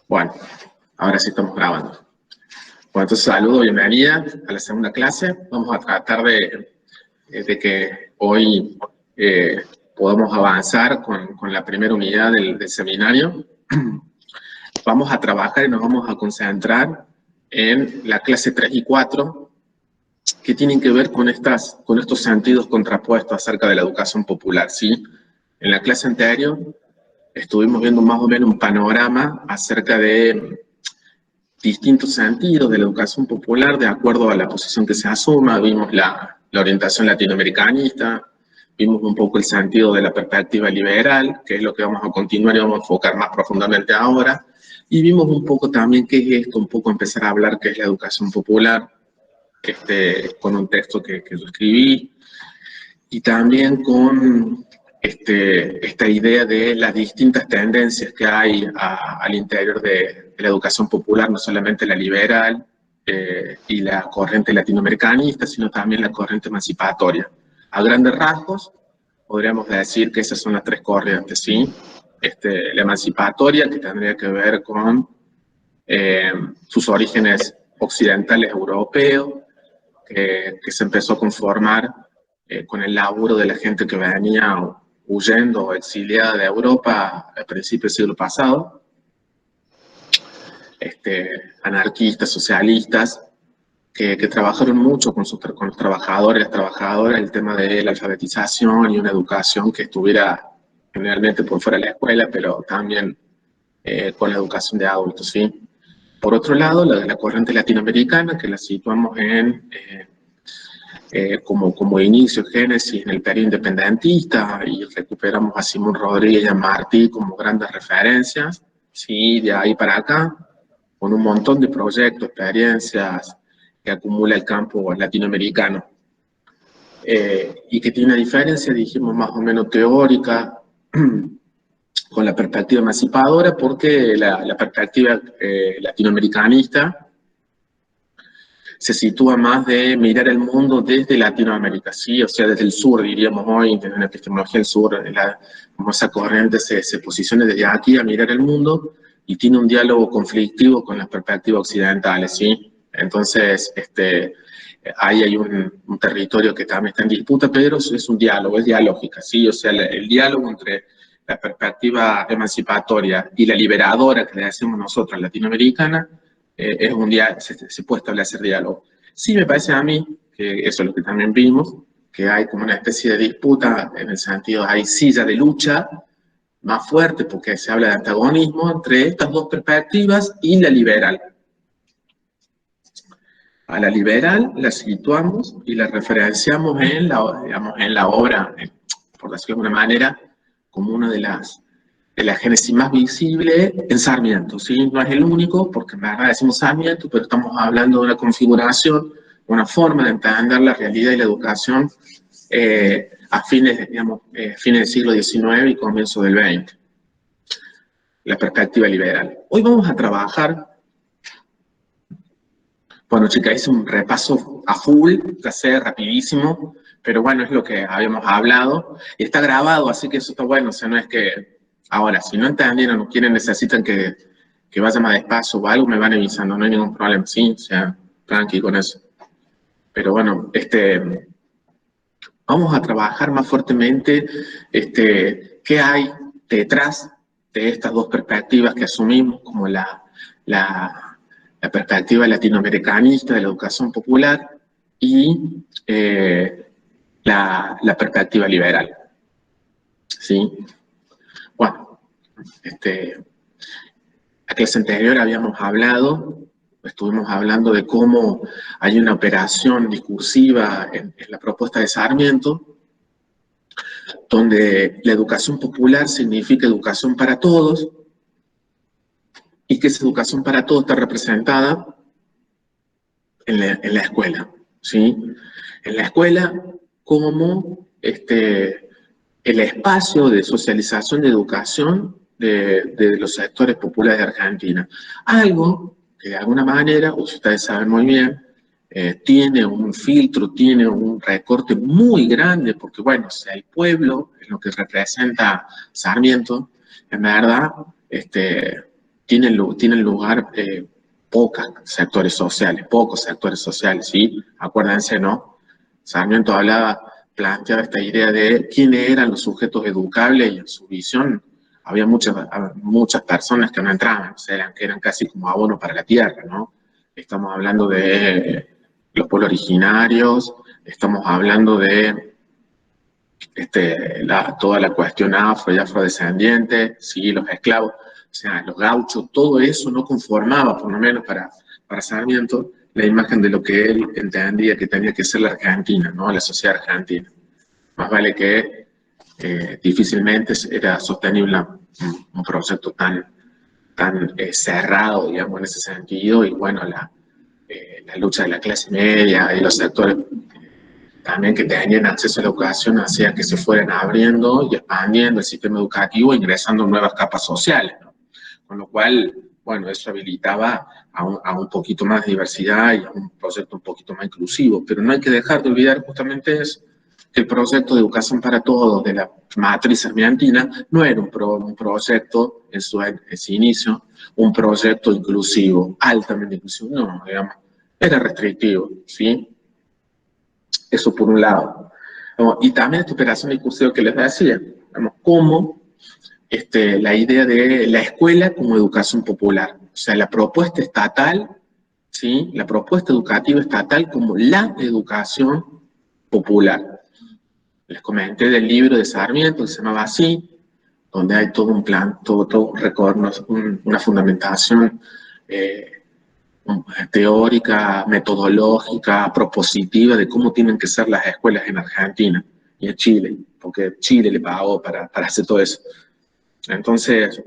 Bueno, ahora sí estamos grabando. Bueno, entonces saludo, bienvenida a la segunda clase. Vamos a tratar de que hoy podamos avanzar con la primera unidad del seminario. Vamos a trabajar y nos vamos a concentrar en la clase 3 y 4, que tienen que ver con estos sentidos contrapuestos acerca de la educación popular, ¿sí? En la clase anterior estuvimos viendo más o menos un panorama acerca de distintos sentidos de la educación popular de acuerdo a la posición que se asuma. Vimos la orientación latinoamericanista, vimos un poco el sentido de la perspectiva liberal, que es lo que vamos a continuar y vamos a enfocar más profundamente ahora, y vimos un poco también qué es esto, un poco empezar a hablar qué es la educación popular, con un texto que yo escribí, y también con esta idea de las distintas tendencias que hay al interior de la educación popular, no solamente la liberal y la corriente latinoamericanista, sino también la corriente emancipatoria. A grandes rasgos, podríamos decir que esas son las tres corrientes, ¿sí? La emancipatoria, que tendría que ver con sus orígenes occidentales europeos, que se empezó a conformar con el laburo de la gente que venía huyendo o exiliada de Europa al principio del siglo pasado, anarquistas, socialistas, que trabajaron mucho con los trabajadores, las trabajadoras, el tema de la alfabetización y una educación que estuviera generalmente por fuera de la escuela, pero también con la educación de adultos, ¿sí? Por otro lado, la corriente latinoamericana, que la situamos como inicio, génesis en el periodo independentista, y recuperamos a Simón Rodríguez y a Martí como grandes referencias, ¿sí? De ahí para acá, con un montón de proyectos, experiencias que acumula el campo latinoamericano. Y que tiene una diferencia, dijimos, más o menos teórica, con la perspectiva emancipadora, porque la perspectiva latinoamericanista se sitúa más de mirar el mundo desde Latinoamérica, ¿sí? O sea, desde el sur, diríamos hoy, desde la epistemología del sur, como esa corriente se posiciona desde aquí a mirar el mundo y tiene un diálogo conflictivo con las perspectivas occidentales, ¿sí? Entonces, ahí hay un territorio que también está en disputa, pero es un diálogo, es dialógica, ¿sí? O sea, el diálogo entre la perspectiva emancipatoria y la liberadora que le decimos nosotros, latinoamericana, es un día, se puede establecer diálogo. Sí me parece a mí, que eso es lo que también vimos, que hay como una especie de disputa, en el sentido, hay silla de lucha más fuerte, porque se habla de antagonismo entre estas dos perspectivas y la liberal. A la liberal la situamos y la referenciamos en la obra, por decirlo de alguna manera, como una de la génesis más visible en Sarmiento, ¿sí? No es el único, porque en verdad decimos Sarmiento, pero estamos hablando de una configuración, una forma de entender la realidad y la educación a fines del siglo XIX y comienzo del XX. La perspectiva liberal. Hoy vamos a trabajar. Bueno, chicas, hice un repaso a full, ya sé, rapidísimo, pero bueno, es lo que habíamos hablado. Y está grabado, así que eso está bueno, o sea, no es que... Ahora, si no entendieron o quieren, necesitan que vaya más despacio o algo, me van avisando, no hay ningún problema, ¿sí? O sea, tranqui con eso. Pero bueno, vamos a trabajar más fuertemente qué hay detrás de estas dos perspectivas que asumimos como la perspectiva latinoamericanista de la educación popular y la perspectiva liberal. ¿Sí? Bueno, la clase anterior estuvimos hablando de cómo hay una operación discursiva en la propuesta de Sarmiento, donde la educación popular significa educación para todos, y que esa educación para todos está representada en la escuela, ¿sí? En la escuela como el espacio de socialización y educación de los sectores populares de Argentina. Algo que de alguna manera, ustedes saben muy bien, tiene un filtro, tiene un recorte muy grande, porque bueno, o sea, el pueblo es lo que representa Sarmiento, en verdad, tienen lugar pocos sectores sociales, ¿sí? Acuérdense, ¿no? Sarmiento planteaba esta idea de quiénes eran los sujetos educables y en su visión había muchas personas que no entraban, o sea, que eran casi como abono para la tierra, ¿no? Estamos hablando de los pueblos originarios, estamos hablando de toda la cuestión afro y afrodescendiente, ¿sí? Los esclavos, o sea, los gauchos, todo eso no conformaba, por lo menos para Sarmiento, la imagen de lo que él entendía que tenía que ser la Argentina, ¿no? La sociedad argentina. Más vale que difícilmente era sostenible un proyecto tan cerrado, digamos, en ese sentido, y bueno, la lucha de la clase media y los sectores también que tenían acceso a la educación hacía que se fueran abriendo y expandiendo el sistema educativo, ingresando nuevas capas sociales, ¿no? Con lo cual, bueno, eso habilitaba a un poquito más de diversidad y a un proyecto un poquito más inclusivo, pero no hay que dejar de olvidar justamente eso, que el proyecto de educación para todos de la matriz sarmientina no era un proyecto en su inicio, un proyecto inclusivo, altamente inclusivo, no, digamos, era restrictivo, ¿sí? Eso por un lado. Y también esta operación discursiva que les decía, cómo la idea de la escuela como educación popular, o sea, la propuesta estatal, ¿sí? La propuesta educativa estatal como la educación popular. Les comenté del libro de Sarmiento, que se llamaba así, donde hay todo un plan, todo un recorrido, una fundamentación teórica, metodológica, propositiva de cómo tienen que ser las escuelas en Argentina y en Chile, porque Chile le pagó para hacer todo eso. Entonces,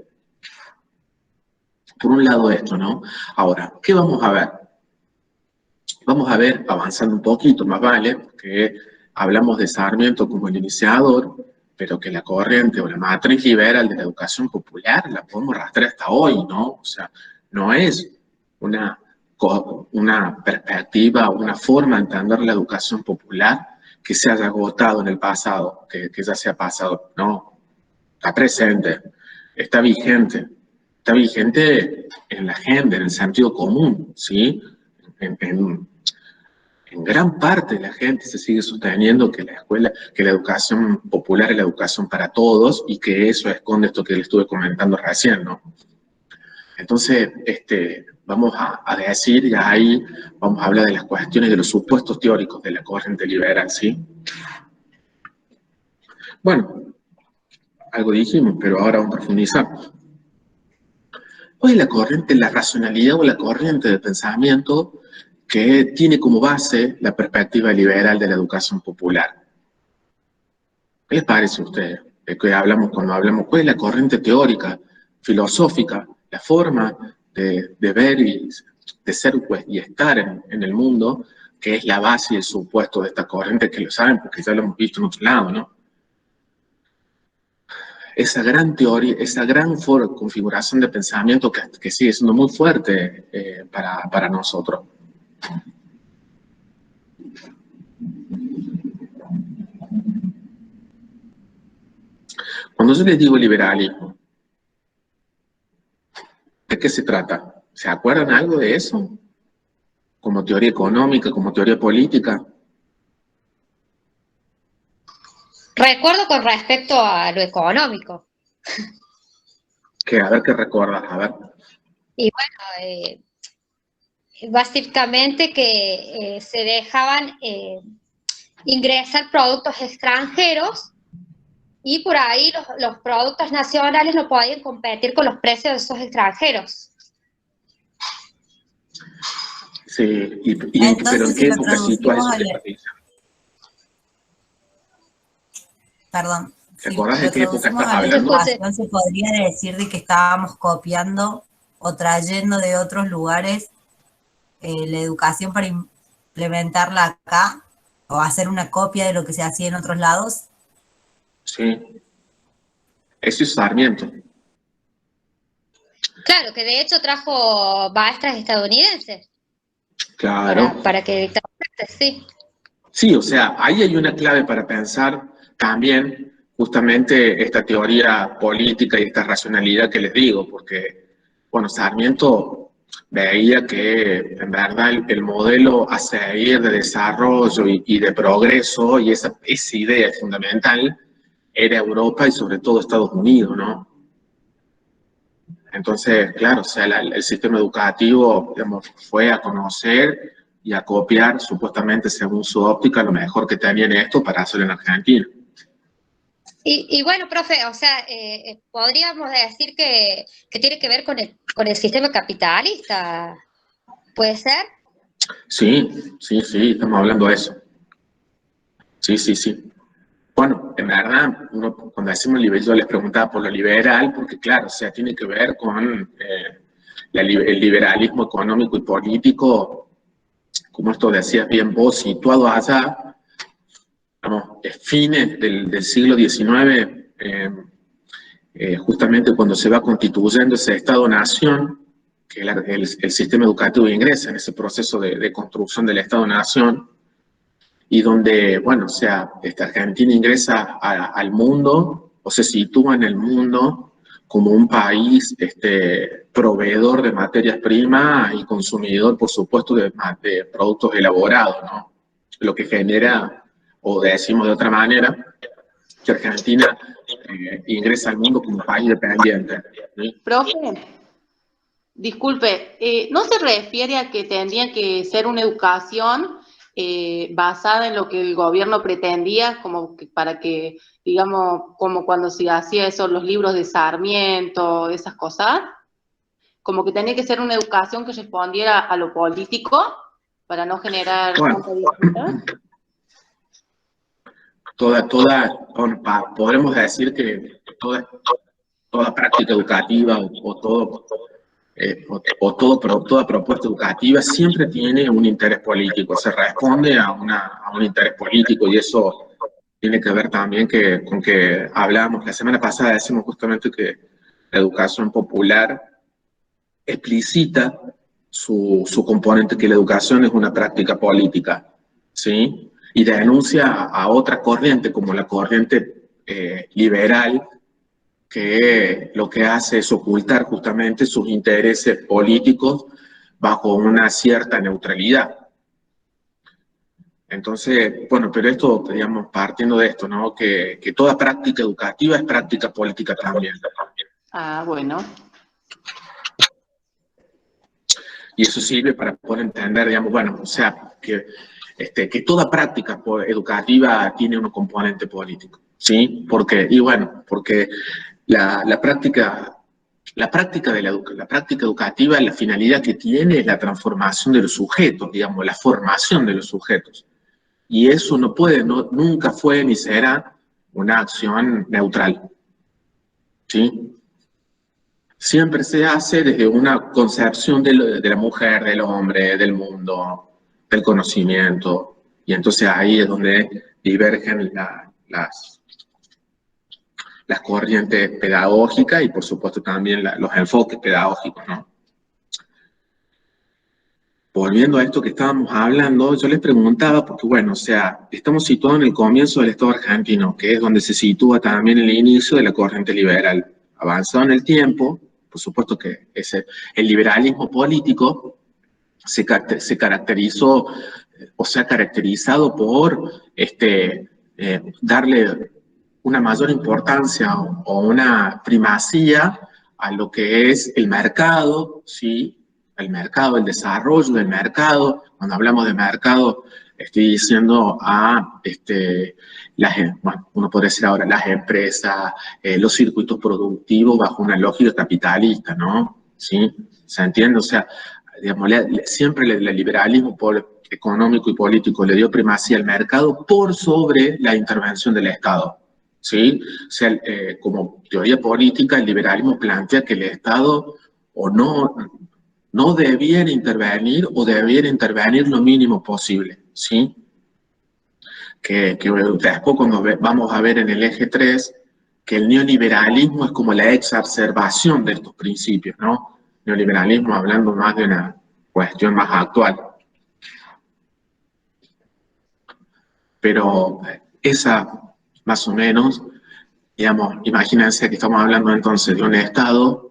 por un lado esto, ¿no? Ahora, ¿qué vamos a ver? Vamos a ver, avanzando un poquito, más vale, que hablamos de Sarmiento como el iniciador, pero que la corriente o la matriz liberal de la educación popular la podemos rastrear hasta hoy, ¿no? O sea, no es una perspectiva, una forma de entender la educación popular que se haya agotado en el pasado, que ya se ha pasado, no, está presente, está vigente en la agenda, en el sentido común, ¿sí? En gran parte de la gente se sigue sosteniendo que la escuela, que la educación popular es la educación para todos y que eso esconde esto que le estuve comentando recién, ¿no? Entonces, vamos a decir, y ahí vamos a hablar de las cuestiones de los supuestos teóricos de la corriente liberal, ¿sí? Bueno, algo dijimos, pero ahora vamos a profundizar. ¿Cuál es la corriente, la racionalidad o la corriente de pensamiento que tiene como base la perspectiva liberal de la educación popular? ¿Qué les parece a ustedes? Cuando hablamos, ¿cuál es la corriente teórica, filosófica, la forma de ver y de ser pues, y estar en el mundo, que es la base y el supuesto de esta corriente, que lo saben porque ya lo hemos visto en otro lado, ¿no? Esa gran teoría, esa gran configuración de pensamiento que sigue siendo muy fuerte para nosotros. Cuando yo les digo liberalismo, ¿de qué se trata? ¿Se acuerdan algo de eso? Como teoría económica, como teoría política. Recuerdo con respecto a lo económico. A ver qué recuerdas, a ver. Y bueno, básicamente que se dejaban ingresar productos extranjeros y por ahí los productos nacionales no podían competir con los precios de esos extranjeros. Sí, entonces, pero ¿en qué época sitúa eso que estás diciendo? Perdón. ¿Te acordás de qué época estás hablando? Se podría decir de que estábamos copiando o trayendo de otros lugares la educación para implementarla acá o hacer una copia de lo que se hacía en otros lados. Sí. Eso es Sarmiento. Claro, que de hecho trajo maestras estadounidenses. Claro. Para que dictaran, sí. Sí, o sea, ahí hay una clave para pensar también justamente esta teoría política y esta racionalidad que les digo, porque bueno, Sarmiento veía que en verdad el modelo a seguir de desarrollo y de progreso, y esa idea fundamental, era Europa y sobre todo Estados Unidos, ¿no? Entonces, claro, o sea, el sistema educativo, digamos, fue a conocer y a copiar, supuestamente según su óptica, lo mejor que tenía en esto para hacerlo en Argentina. Y bueno, profe, o sea, podríamos decir que tiene que ver con el sistema capitalista, ¿puede ser? Sí, sí, sí, estamos hablando de eso. Sí, sí, sí. Bueno, en verdad, uno, cuando decimos liberal, yo les preguntaba por lo liberal, porque claro, o sea, tiene que ver con el liberalismo económico y político, como esto decías bien vos, situado allá, vamos, fines del siglo XIX, justamente cuando se va constituyendo ese Estado-Nación, que el sistema educativo ingresa en ese proceso de construcción del Estado-Nación, y donde, bueno, o sea, Argentina ingresa al mundo, o se sitúa en el mundo como un país proveedor de materias primas y consumidor, por supuesto, de productos elaborados, ¿no? Lo que genera, o decimos de otra manera, que Argentina ingresa al mundo como un país dependiente, ¿sí? Profe, disculpe, ¿no se refiere a que tendría que ser una educación basada en lo que el gobierno pretendía, como que para que, digamos, como cuando se hacía eso, los libros de Sarmiento, esas cosas? Como que tenía que ser una educación que respondiera a lo político para no generar tanta disputa. Podremos decir que toda práctica educativa toda propuesta educativa siempre tiene un interés político, se responde a un interés político, y eso tiene que ver también con que hablamos la semana pasada, decimos justamente que la educación popular explicita su componente, que la educación es una práctica política, ¿sí? Y denuncia a otra corriente, como la corriente liberal, que lo que hace es ocultar justamente sus intereses políticos bajo una cierta neutralidad. Entonces, bueno, pero esto, digamos, partiendo de esto, ¿no? Que toda práctica educativa es práctica política también. Ah, bueno. Y eso sirve para poder entender, digamos, bueno, o sea, que toda práctica educativa tiene un componente político, ¿sí? Porque la práctica educativa, la finalidad que tiene es la transformación de los sujetos, digamos, la formación de los sujetos. Y eso nunca fue ni será una acción neutral, ¿sí? Siempre se hace desde una concepción de la mujer, del hombre, del mundo, del conocimiento. Y entonces ahí es donde divergen las corrientes pedagógicas y por supuesto también los enfoques pedagógicos, ¿no? Volviendo a esto que estábamos hablando, yo les preguntaba, porque bueno, o sea, estamos situados en el comienzo del Estado argentino, que es donde se sitúa también el inicio de la corriente liberal. Avanzado en el tiempo, por supuesto que el liberalismo político se caracterizó, o se ha caracterizado por darle una mayor importancia o una primacía a lo que es el mercado, ¿sí? El mercado, el desarrollo del mercado. Cuando hablamos de mercado, estoy diciendo bueno, uno podría decir ahora las empresas, los circuitos productivos bajo una lógica capitalista, ¿no? ¿Sí? ¿Se entiende? O sea, digamos, siempre el liberalismo económico y político le dio primacía al mercado por sobre la intervención del Estado, ¿sí? O sea, como teoría política, el liberalismo plantea que el Estado no debiera intervenir o debiera intervenir lo mínimo posible, ¿sí? Que después cuando vamos a ver en el eje 3, que el neoliberalismo es como la exacerbación de estos principios, ¿no? Neoliberalismo hablando más de una cuestión más actual. Pero esa, más o menos, digamos, imagínense que estamos hablando entonces de un Estado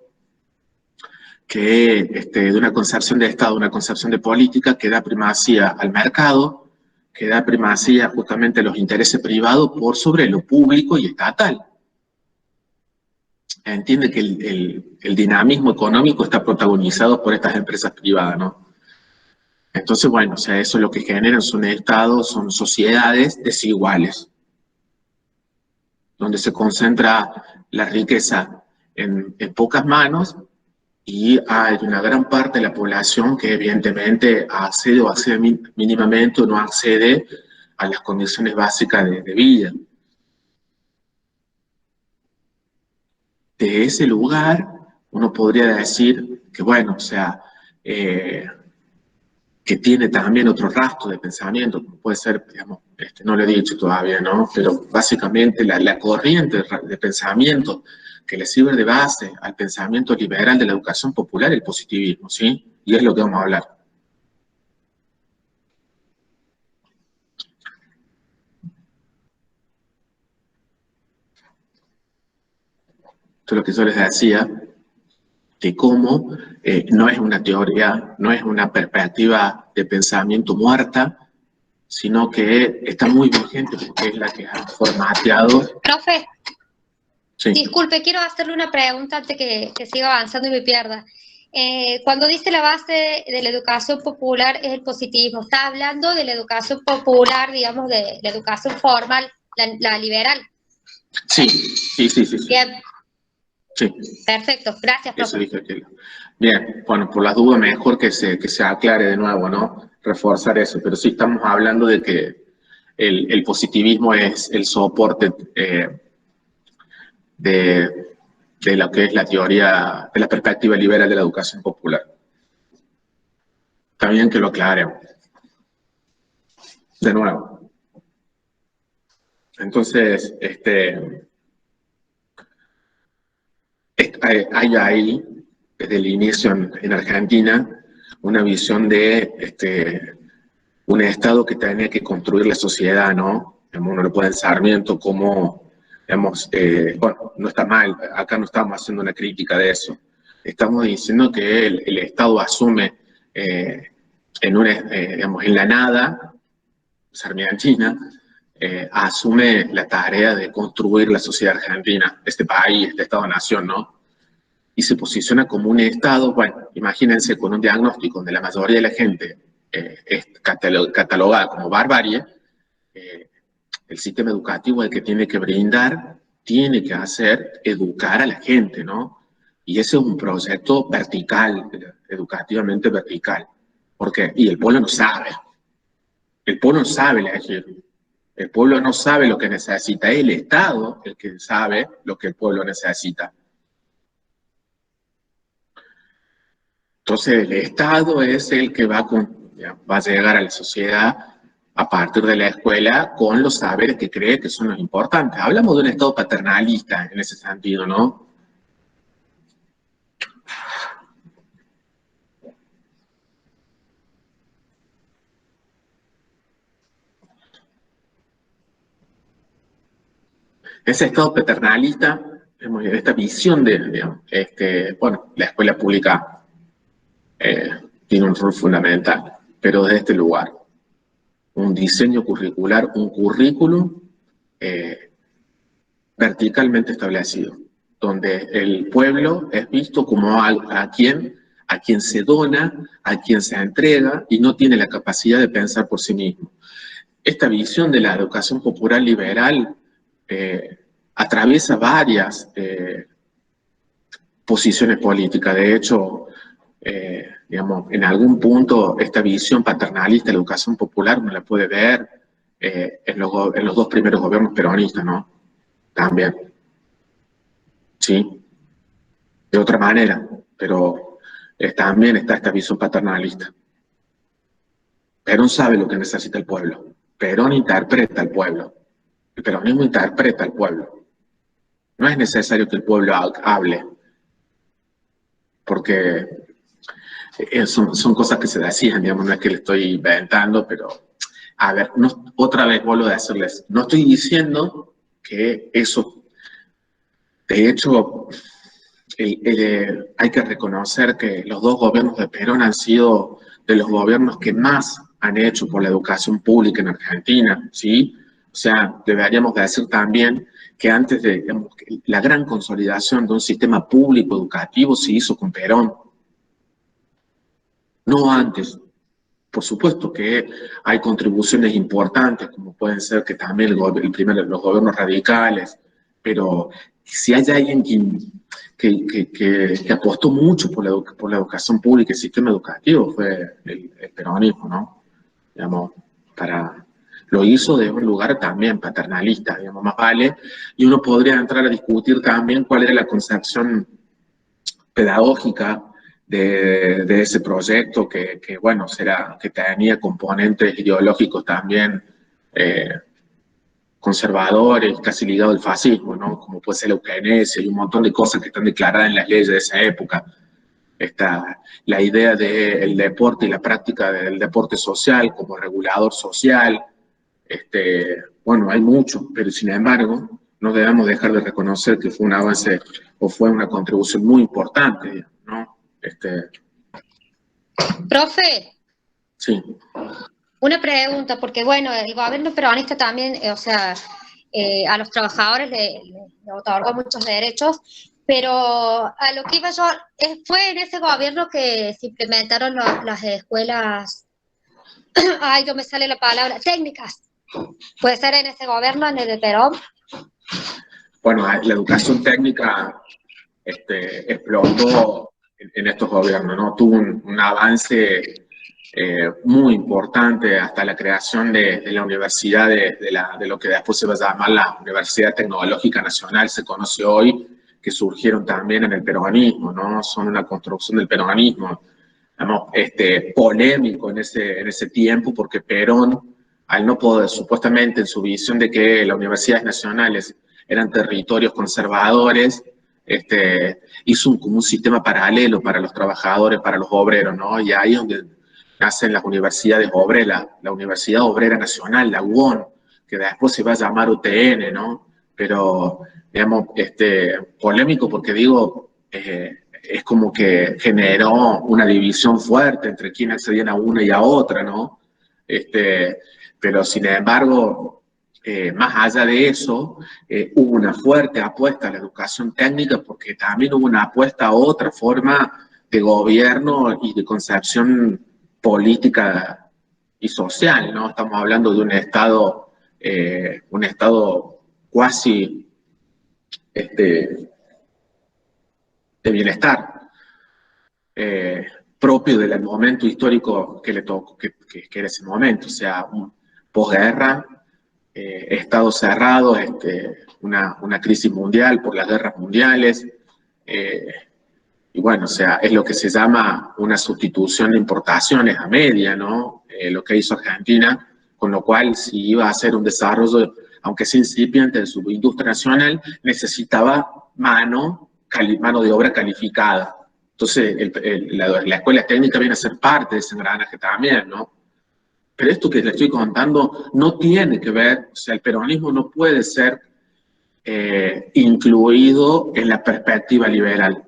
de una concepción de Estado, una concepción de política que da primacía al mercado, que da primacía justamente a los intereses privados por sobre lo público y estatal. Entiende que el dinamismo económico está protagonizado por estas empresas privadas, ¿no? Entonces, bueno, o sea, eso lo que generan son estados, son sociedades desiguales, donde se concentra la riqueza en pocas manos y hay una gran parte de la población que evidentemente accede o accede mínimamente o no accede a las condiciones básicas de vida. De ese lugar, uno podría decir que, bueno, o sea, que tiene también otro rastro de pensamiento, puede ser, digamos, no lo he dicho todavía, ¿no? Pero básicamente la corriente de pensamiento que le sirve de base al pensamiento liberal de la educación popular, el positivismo, ¿sí? Y es lo que vamos a hablar. Esto es lo que yo les decía, de cómo no es una teoría, no es una perspectiva de pensamiento muerta, sino que está muy vigente porque es la que ha formateado. Profe, sí. Disculpe, quiero hacerle una pregunta antes que siga avanzando y me pierda. Cuando dice la base de la educación popular es el positivismo, ¿está hablando de la educación popular, digamos, de la educación formal, la liberal? Sí. Bien. Sí. Perfecto, gracias, profe. Eso dije que... Bien, bueno, por las dudas mejor que se aclare de nuevo, ¿no? Reforzar eso, pero sí estamos hablando de que el positivismo es el soporte de lo que es la teoría, de la perspectiva liberal de la educación popular. Está bien que lo aclaremos. De nuevo. Entonces, hay ahí, desde el inicio en Argentina, una visión de un Estado que tenía que construir la sociedad, ¿no? Uno lo puede en Sarmiento como, digamos, bueno, no está mal, acá no estamos haciendo una crítica de eso. Estamos diciendo que el Estado asume digamos, en la nada, sarmientina, asume la tarea de construir la sociedad argentina, este país, este Estado-nación, ¿no? Y se posiciona como un Estado, bueno, imagínense con un diagnóstico donde la mayoría de la gente es catalogada como barbarie, el sistema educativo el que tiene que brindar, tiene que hacer educar a la gente, ¿no? Y ese es un proyecto vertical, educativamente vertical. ¿Por qué? Y el pueblo no sabe. El pueblo no sabe elegir. El pueblo no sabe lo que necesita. Es el Estado el que sabe lo que el pueblo necesita. Entonces, el Estado es el que va a llegar a la sociedad a partir de la escuela con los saberes que cree que son los importantes. Hablamos de un Estado paternalista en ese sentido, ¿no? Ese Estado paternalista, esta visión digamos, bueno, la escuela pública tiene un rol fundamental, pero desde este lugar. Un diseño curricular, un currículum verticalmente establecido, donde el pueblo es visto como a quien se dona, a quien se entrega y no tiene la capacidad de pensar por sí mismo. Esta visión de la educación popular liberal atraviesa varias posiciones políticas. De hecho, digamos, en algún punto esta visión paternalista de la educación popular uno la puede ver en los dos primeros gobiernos peronistas, ¿no? También. Sí. De otra manera, pero también está esta visión paternalista. Perón sabe lo que necesita el pueblo. Perón interpreta al pueblo. El peronismo interpreta al pueblo. No es necesario que el pueblo hable, porque son cosas que se decían, digamos, no es que le estoy inventando, pero, a ver, otra vez vuelvo a decirles, no estoy diciendo que eso, de hecho, hay que reconocer que los dos gobiernos de Perón han sido de los gobiernos que más han hecho por la educación pública en Argentina, ¿sí? O sea, deberíamos decir también que antes de, digamos, la gran consolidación de un sistema público educativo se hizo con Perón, no antes. Por supuesto que hay contribuciones importantes, como pueden ser que también los gobiernos radicales, pero si hay alguien que apostó mucho por la educación pública y el sistema educativo fue el peronismo, ¿no? Digamos, lo hizo de un lugar también paternalista, digamos, más vale, y uno podría entrar a discutir también cuál era la concepción pedagógica de ese proyecto que bueno, que tenía componentes ideológicos también conservadores, casi ligados al fascismo, ¿no? Como puede ser la eugenesia y un montón de cosas que están declaradas en las leyes de esa época. La idea del deporte y la práctica del deporte social como regulador social. Bueno, hay mucho, pero sin embargo, no debemos dejar de reconocer que fue un avance o fue una contribución muy importante, ¿no? Profe, Sí. una pregunta, porque bueno, el gobierno peronista también, o sea, a los trabajadores le otorgó muchos derechos, pero a lo que iba yo, fue en ese gobierno que se implementaron las escuelas, ay, no me sale la palabra, técnicas. ¿Puede ser en ese gobierno, en el de Perón? Bueno, la educación técnica explotó en estos gobiernos, ¿no? Tuvo un avance muy importante hasta la creación de la universidad, de lo que después se va a llamar la Universidad Tecnológica Nacional, se conoce hoy, que surgieron también en el peronismo, ¿no? Son una construcción del peronismo, digamos, polémico en ese tiempo, porque Perón, al no poder, supuestamente en su visión de que las universidades nacionales eran territorios conservadores, hizo como un sistema paralelo para los trabajadores, para los obreros, ¿no? Y ahí es donde nacen las universidades obreras, la Universidad Obrera Nacional, la UON, que después se va a llamar UTN, ¿no? Pero, digamos, polémico porque digo, es como que generó una división fuerte entre quienes accedían a una y a otra, ¿no? Pero sin embargo, más allá de eso, hubo una fuerte apuesta a la educación técnica porque también hubo una apuesta a otra forma de gobierno y de concepción política y social, ¿no? Estamos hablando de un estado cuasi de bienestar, propio del momento histórico que le tocó, que era ese momento, o sea, posguerra, estado cerrado, una crisis mundial por las guerras mundiales, y bueno, o sea, es lo que se llama una sustitución de importaciones a media, ¿no? Lo que hizo Argentina, con lo cual si iba a hacer un desarrollo, aunque sea incipiente, de su industria nacional, necesitaba mano de obra calificada. Entonces, la escuela técnica viene a ser parte de ese engranaje también, ¿no? Pero esto que le estoy contando no tiene que ver, o sea, el peronismo no puede ser incluido en la perspectiva liberal,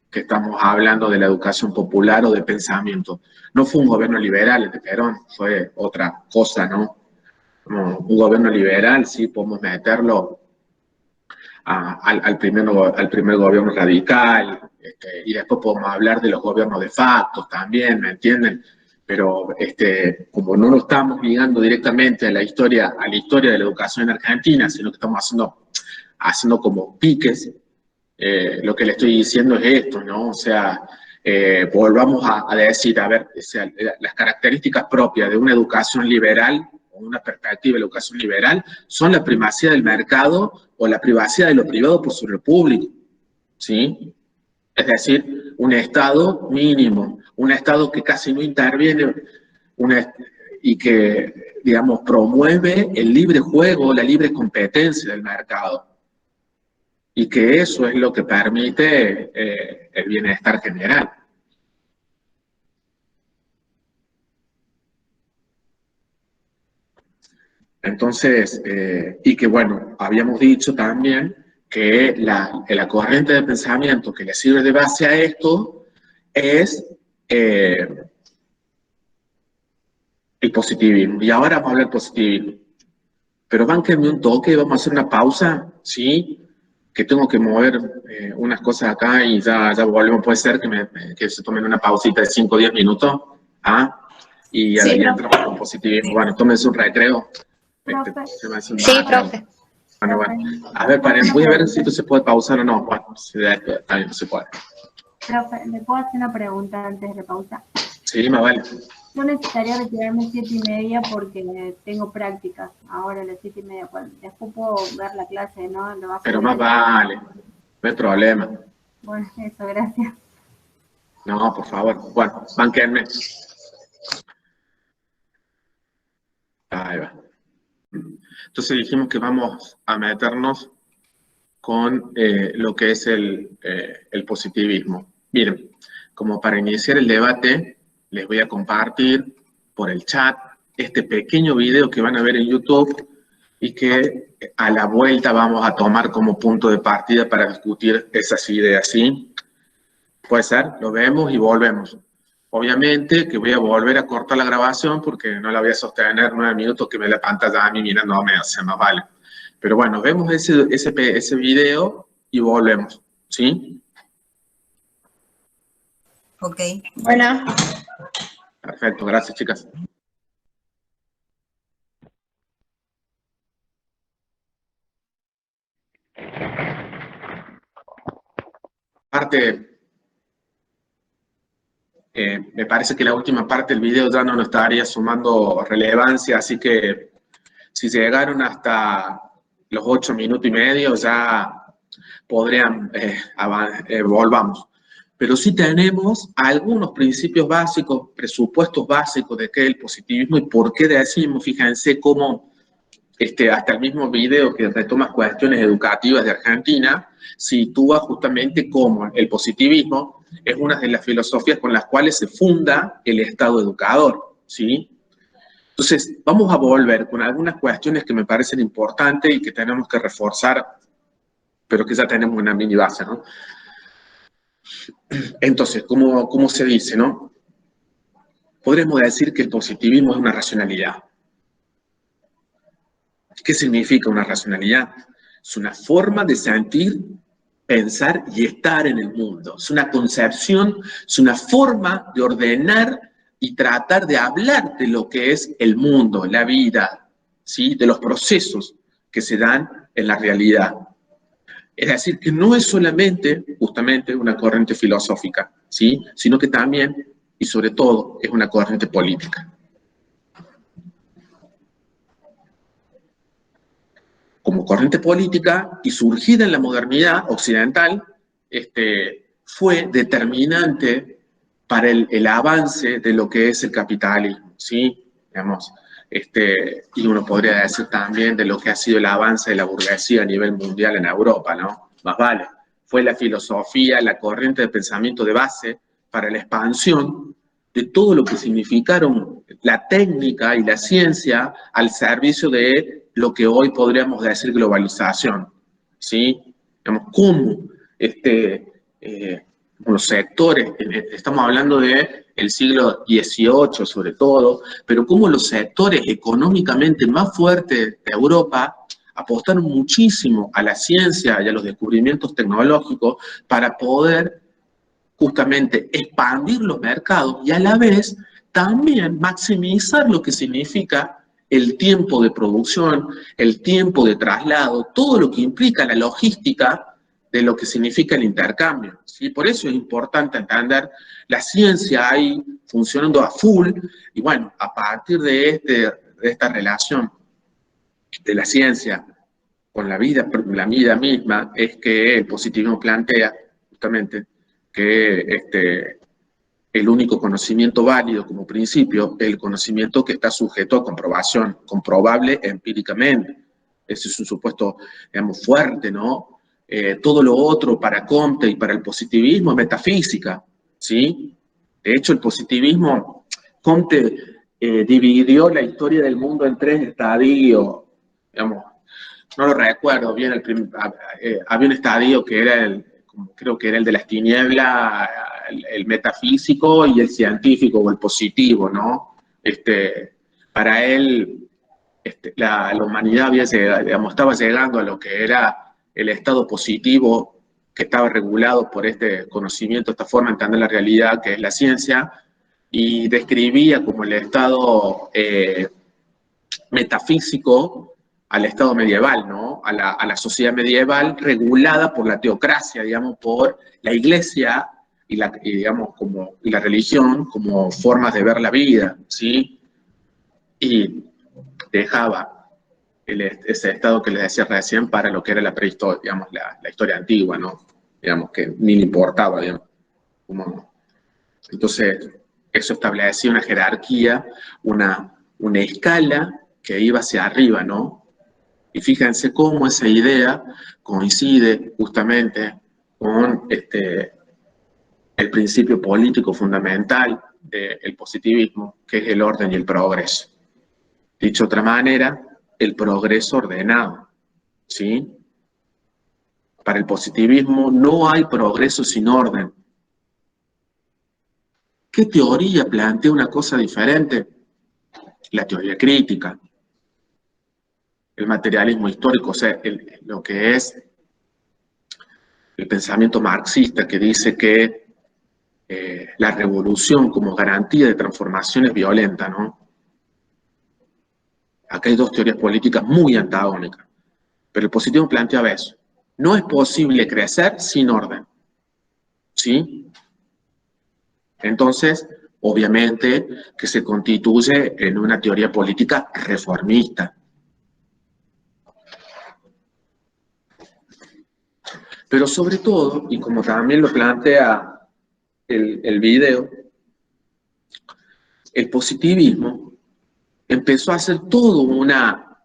que estamos hablando de la educación popular o de pensamiento. No fue un gobierno liberal el de Perón, fue otra cosa, ¿no? Como un gobierno liberal, sí, podemos meterlo al primer gobierno radical, y después podemos hablar de los gobiernos de facto también, ¿me entienden? Pero como no lo estamos ligando directamente a la historia de la educación en Argentina, sino que estamos haciendo como piques, lo que le estoy diciendo es esto, ¿no? O sea, volvamos a decir, a ver, o sea, las características propias de una educación liberal, o una perspectiva de la educación liberal, son la primacía del mercado o la privacidad de lo privado por sobre lo público, ¿sí? Es decir, un Estado mínimo, un Estado que casi no interviene y que, digamos, promueve el libre juego, la libre competencia del mercado. Y que eso es lo que permite el bienestar general. Entonces, y que bueno, habíamos dicho también que la corriente de pensamiento que le sirve de base a esto es el positivismo. Y ahora vamos a hablar del positivismo. Pero bánquenme un toque, vamos a hacer una pausa, ¿sí? Que tengo que mover unas cosas acá y ya volvemos. Puede ser que se tomen una pausita de 5 o 10 minutos, ¿ah? Y Sí, ahí profe. entramos con positivismo. Bueno, tómense un recreo. Sí, profe. Bueno. A ver, voy a ver si esto se puede pausar o no. Bueno, si también no se puede. Profe, ¿me puedo hacer una pregunta antes de pausar? Sí, más vale. Yo necesitaría retirarme 7:30 porque tengo prácticas ahora a las 7:30. Después puedo ver la clase, ¿no? Pero más vale, no hay problema. Bueno, eso, gracias. No, por favor. Bueno, bánquenme. Ahí va. Entonces dijimos que vamos a meternos con lo que es el positivismo. Miren, como para iniciar el debate, les voy a compartir por el chat este pequeño video que van a ver en YouTube y que a la vuelta vamos a tomar como punto de partida para discutir esas ideas, ¿sí? Puede ser, lo vemos y volvemos. Obviamente que voy a volver a cortar la grabación porque no la voy a sostener 9 minutos que me la pantalla a mí mirándome, o sea, más vale. Pero bueno, vemos ese video y volvemos, ¿sí? Ok. Bueno. Perfecto, gracias, chicas. Me parece que la última parte del video ya no nos estaría sumando relevancia, así que si llegaron hasta los 8 minutos y medio ya podrían, volvamos. Pero sí tenemos algunos principios básicos, presupuestos básicos de qué es el positivismo y por qué decimos, fíjense cómo hasta el mismo video que retoma cuestiones educativas de Argentina, sitúa justamente cómo el positivismo es una de las filosofías con las cuales se funda el Estado educador, ¿sí? Entonces, vamos a volver con algunas cuestiones que me parecen importantes y que tenemos que reforzar, pero que ya tenemos una mini base, ¿no? Entonces, ¿cómo se dice, no? Podremos decir que el positivismo es una racionalidad. ¿Qué significa una racionalidad? Es una forma de sentir, pensar y estar en el mundo. Es una concepción, es una forma de ordenar y tratar de hablar de lo que es el mundo, la vida, ¿sí? De los procesos que se dan en la realidad. Es decir, que no es solamente, justamente, una corriente filosófica, ¿sí? Sino que también, y sobre todo, es una corriente política. Como corriente política y surgida en la modernidad occidental, fue determinante para el avance de lo que es el capitalismo, ¿sí? Digamos, y uno podría decir también de lo que ha sido el avance de la burguesía a nivel mundial en Europa, ¿no? Más vale, fue la filosofía, la corriente de pensamiento de base para la expansión de todo lo que significaron la técnica y la ciencia al servicio de lo que hoy podríamos decir globalización, ¿sí? Digamos, cómo los sectores, estamos hablando del siglo XVIII sobre todo, pero cómo los sectores económicamente más fuertes de Europa apostaron muchísimo a la ciencia y a los descubrimientos tecnológicos para poder justamente expandir los mercados y a la vez también maximizar lo que significa el tiempo de producción, el tiempo de traslado, todo lo que implica la logística de lo que significa el intercambio, ¿sí? Por eso es importante entender la ciencia ahí funcionando a full y bueno, a partir de esta relación de la ciencia con la vida misma es que el positivismo plantea justamente que el único conocimiento válido como principio es el conocimiento que está sujeto a comprobación, comprobable empíricamente. Ese es un supuesto, digamos, fuerte, ¿no? Todo lo otro para Comte y para el positivismo es metafísica, ¿sí? De hecho, el positivismo, Comte dividió la historia del mundo en 3 estadios, digamos, no lo recuerdo bien, había un estadio que era creo que era el de las tinieblas, el metafísico y el científico o el positivo, ¿no? Para él, la humanidad había llegado, digamos, estaba llegando a lo que era el estado positivo que estaba regulado por este conocimiento, esta forma de entender la realidad que es la ciencia, y describía como el estado metafísico al estado medieval, ¿no? A la sociedad medieval regulada por la teocracia, digamos, por la iglesia y la religión como formas de ver la vida, ¿sí? Y dejaba ese estado que les decía recién para lo que era la prehistoria, digamos, la historia antigua, ¿no? Digamos, que ni le importaba, digamos. Entonces, eso establecía una jerarquía, una escala que iba hacia arriba, ¿no? Y fíjense cómo esa idea coincide justamente con el principio político fundamental del positivismo, que es el orden y el progreso. Dicho de otra manera, el progreso ordenado, ¿sí? Para el positivismo no hay progreso sin orden. ¿Qué teoría plantea una cosa diferente? La teoría crítica. El materialismo histórico, o sea, lo que es el pensamiento marxista que dice que la revolución como garantía de transformación es violenta, ¿no? Acá hay dos teorías políticas muy antagónicas, pero el positivismo planteaba eso. No es posible crecer sin orden, ¿sí? Entonces, obviamente que se constituye en una teoría política reformista. Pero sobre todo, y como también lo plantea el video, el positivismo empezó a hacer toda una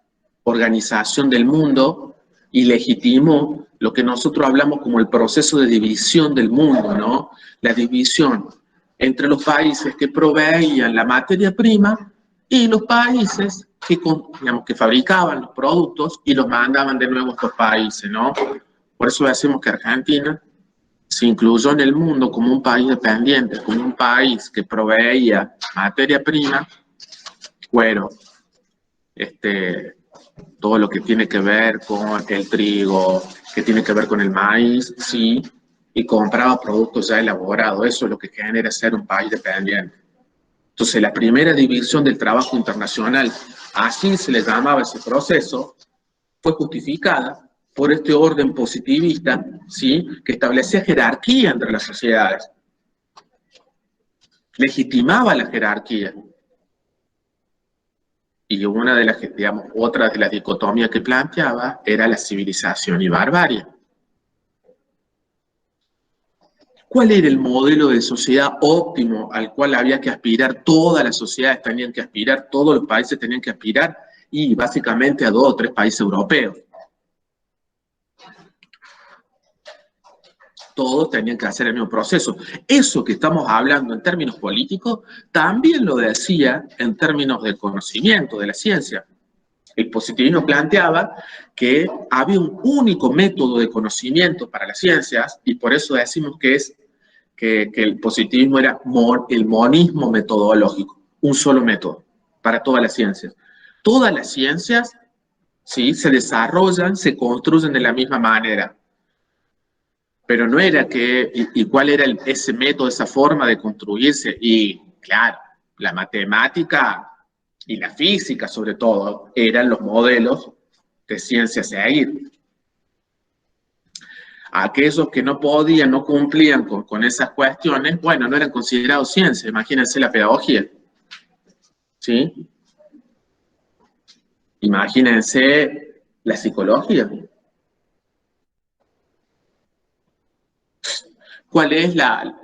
organización del mundo y legitimó lo que nosotros hablamos como el proceso de división del mundo, ¿no? La división entre los países que proveían la materia prima y los países que fabricaban los productos y los mandaban de nuevo a estos países, ¿no? Por eso decimos que Argentina se incluyó en el mundo como un país dependiente, como un país que proveía materia prima, cuero, todo lo que tiene que ver con el trigo, que tiene que ver con el maíz, sí, y compraba productos ya elaborados. Eso es lo que genera ser un país dependiente. Entonces, la primera división del trabajo internacional, así se le llamaba ese proceso, fue justificada por este orden positivista, ¿sí?, que establecía jerarquía entre las sociedades, legitimaba la jerarquía. Y una de las, otra de las dicotomías que planteaba era la civilización y barbarie. ¿Cuál era el modelo de sociedad óptimo al cual había que aspirar? Todas las sociedades tenían que aspirar, todos los países tenían que aspirar, y básicamente a 2 o 3 países europeos. Todos tenían que hacer el mismo proceso. Eso que estamos hablando en términos políticos, también lo decía en términos de conocimiento, de la ciencia. El positivismo planteaba que había un único método de conocimiento para las ciencias, y por eso decimos que el positivismo era el monismo metodológico, un solo método para todas las ciencias. Todas las ciencias, ¿sí?, se desarrollan, se construyen de la misma manera. Pero no era ¿y cuál era ese método, esa forma de construirse? Y claro, la matemática y la física, sobre todo, eran los modelos de ciencia a seguir. Aquellos que no podían, no cumplían con esas cuestiones, bueno, no eran considerados ciencia. Imagínense la pedagogía, ¿sí? Imagínense la psicología. ¿Cuál es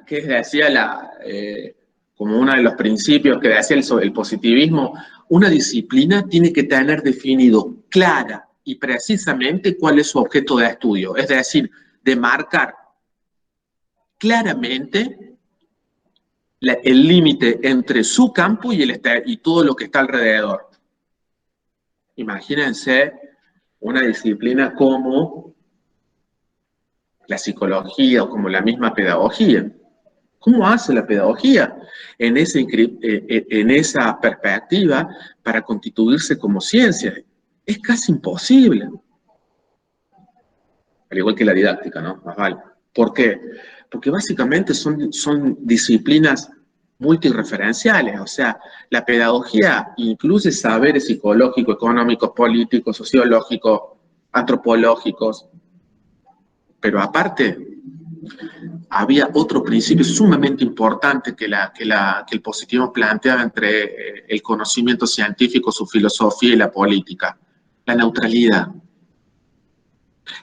qué decía como uno de los principios que decía el positivismo? Una disciplina tiene que tener definido clara y precisamente cuál es su objeto de estudio, es decir, de marcar claramente el límite entre su campo y todo lo que está alrededor. Imagínense una disciplina como la psicología o como la misma pedagogía. ¿Cómo hace la pedagogía en esa perspectiva para constituirse como ciencia? Es casi imposible. Al igual que la didáctica, ¿no? Más vale. ¿Por qué? Porque básicamente son disciplinas multireferenciales. O sea, la pedagogía incluye saberes psicológicos, económicos, políticos, sociológicos, antropológicos. Pero aparte, había otro principio sumamente importante que el positivismo planteaba entre el conocimiento científico, su filosofía y la política: la neutralidad.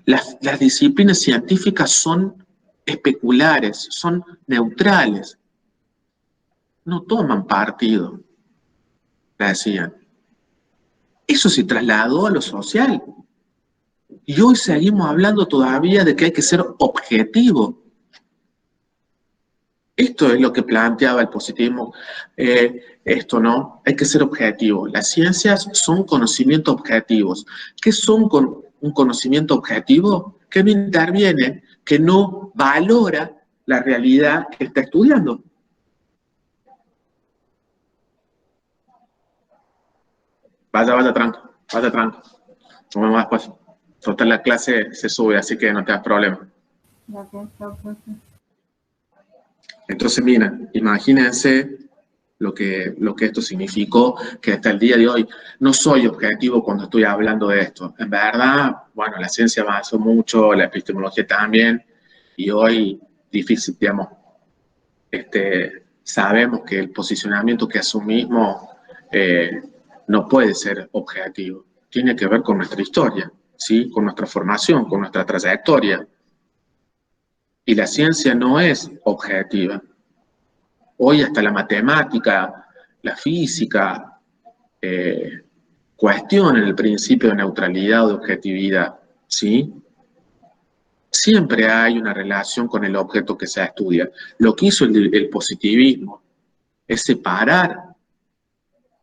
Las disciplinas científicas son especulares, son neutrales, no toman partido, decían. Eso se trasladó a lo social. Y hoy seguimos hablando todavía de que hay que ser objetivo. Esto es lo que planteaba el positivismo, ¿no? Hay que ser objetivo. Las ciencias son conocimientos objetivos. ¿Qué son un conocimiento objetivo? Que no interviene, que no valora la realidad que está estudiando. Vaya tranco. Nos vemos después. Total, la clase se sube, así que no te das problema. Gracias, chao, profe. Entonces, mira, imagínense lo que esto significó, que hasta el día de hoy no soy objetivo cuando estoy hablando de esto. En verdad, bueno, la ciencia avanzó mucho, la epistemología también, y hoy, difícil, digamos, sabemos que el posicionamiento que asumimos no puede ser objetivo. Tiene que ver con nuestra historia, ¿sí? Con nuestra formación, con nuestra trayectoria. Y la ciencia no es objetiva. Hoy hasta la matemática, la física, cuestionan el principio de neutralidad o de objetividad, ¿sí? Siempre hay una relación con el objeto que se estudia. Lo que hizo el positivismo es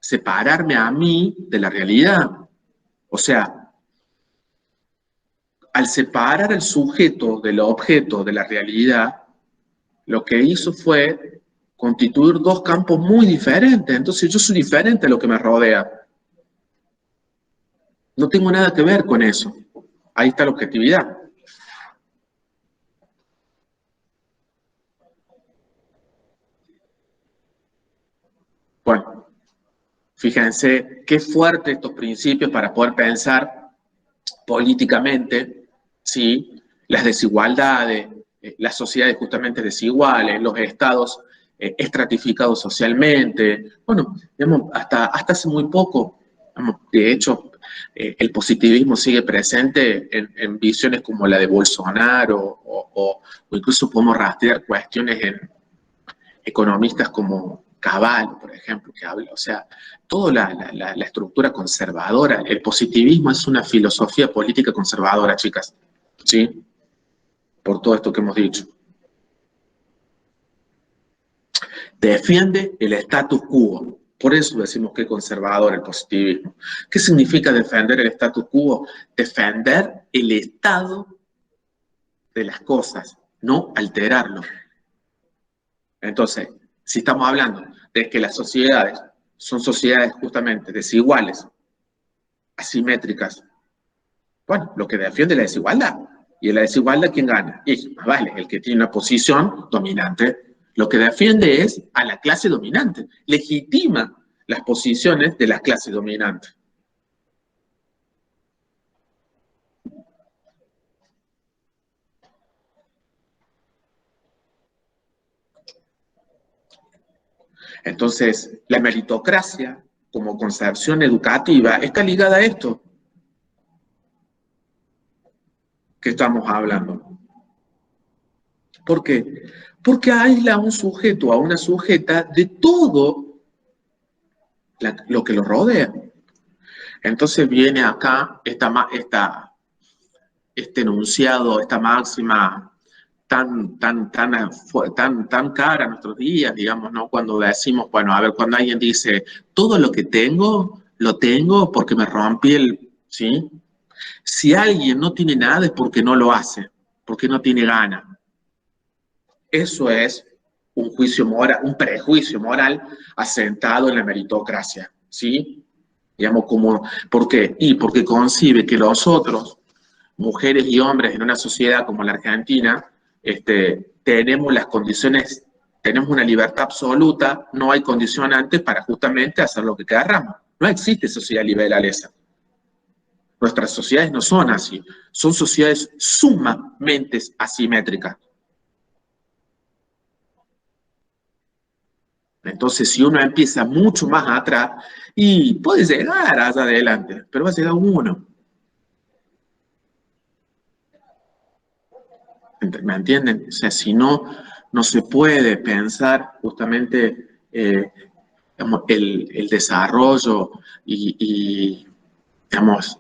separarme a mí de la realidad. O sea, al separar al sujeto del objeto de la realidad, lo que hizo fue constituir dos campos muy diferentes. Entonces yo soy diferente a lo que me rodea. No tengo nada que ver con eso. Ahí está la objetividad. Bueno, fíjense qué fuertes estos principios para poder pensar políticamente, ¿sí? Las desigualdades, las sociedades justamente desiguales, los estados estratificados socialmente. Bueno, digamos, hasta hace muy poco, digamos, de hecho, el positivismo sigue presente en visiones como la de Bolsonaro o incluso podemos rastrear cuestiones en economistas como Cavallo, por ejemplo, que habla, o sea, toda la estructura conservadora. El positivismo es una filosofía política conservadora, chicas, ¿sí? Por todo esto que hemos dicho. Defiende el status quo. Por eso decimos que es conservador el positivismo. ¿Qué significa defender el status quo? Defender el estado de las cosas, no alterarlo. Entonces, si estamos hablando de que las sociedades son sociedades justamente desiguales, asimétricas, bueno, lo que defiende es la desigualdad. ¿Y en la desigualdad quién gana? Y más vale, el que tiene una posición dominante. Lo que defiende es a la clase dominante, legitima las posiciones de la clase dominante. Entonces, la meritocracia como concepción educativa está ligada a esto que estamos hablando. ¿Por qué? Porque aísla a un sujeto, a una sujeta de todo lo que lo rodea. Entonces viene acá este enunciado, esta máxima tan cara a nuestros días, digamos, ¿no? Cuando decimos, bueno, a ver, cuando alguien dice, todo lo que tengo, lo tengo porque me rompí ¿sí? Si alguien no tiene nada es porque no lo hace, porque no tiene ganas. Eso es un juicio moral, un prejuicio moral asentado en la meritocracia, ¿sí? Digamos, ¿por qué? Y porque concibe que los otros, mujeres y hombres en una sociedad como la Argentina, tenemos las condiciones, tenemos una libertad absoluta, no hay condicionantes para justamente hacer lo que queramos. No existe sociedad liberal esa. Nuestras sociedades no son así, son sociedades sumamente asimétricas. Entonces, si uno empieza mucho más atrás, y puede llegar allá adelante, pero va a llegar uno. ¿Me entienden? O sea, si no, no se puede pensar justamente digamos, el desarrollo y, digamos,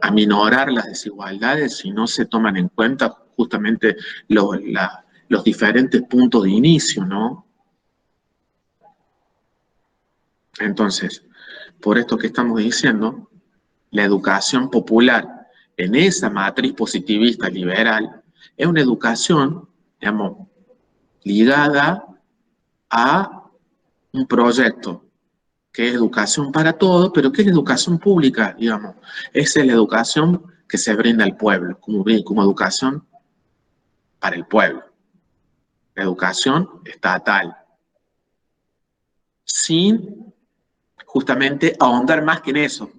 aminorar las desigualdades si no se toman en cuenta justamente los diferentes puntos de inicio, ¿no? Entonces, por esto que estamos diciendo, la educación popular en esa matriz positivista liberal es una educación, digamos, ligada a un proyecto que es educación para todos, pero que es la educación pública, digamos. Esa es la educación que se brinda al pueblo, como educación para el pueblo. La educación estatal, sin justamente ahondar más que en eso,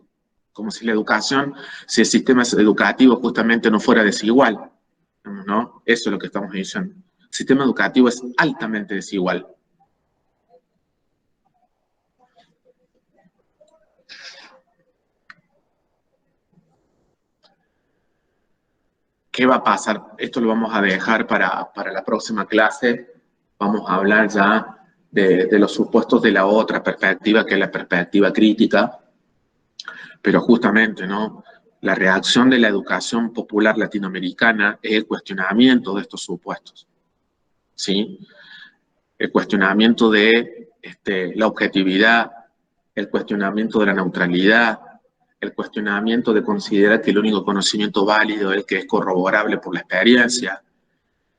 como si la educación, si el sistema educativo justamente no fuera desigual, ¿no? Eso es lo que estamos diciendo. El sistema educativo es altamente desigual. ¿Qué va a pasar? Esto lo vamos a dejar para la próxima clase. Vamos a hablar ya de los supuestos de la otra perspectiva, que es la perspectiva crítica. Pero justamente, ¿no? La reacción de la educación popular latinoamericana es el cuestionamiento de estos supuestos, ¿sí? El cuestionamiento de la objetividad, el cuestionamiento de la neutralidad, el cuestionamiento de considerar que el único conocimiento válido es el que es corroborable por la experiencia,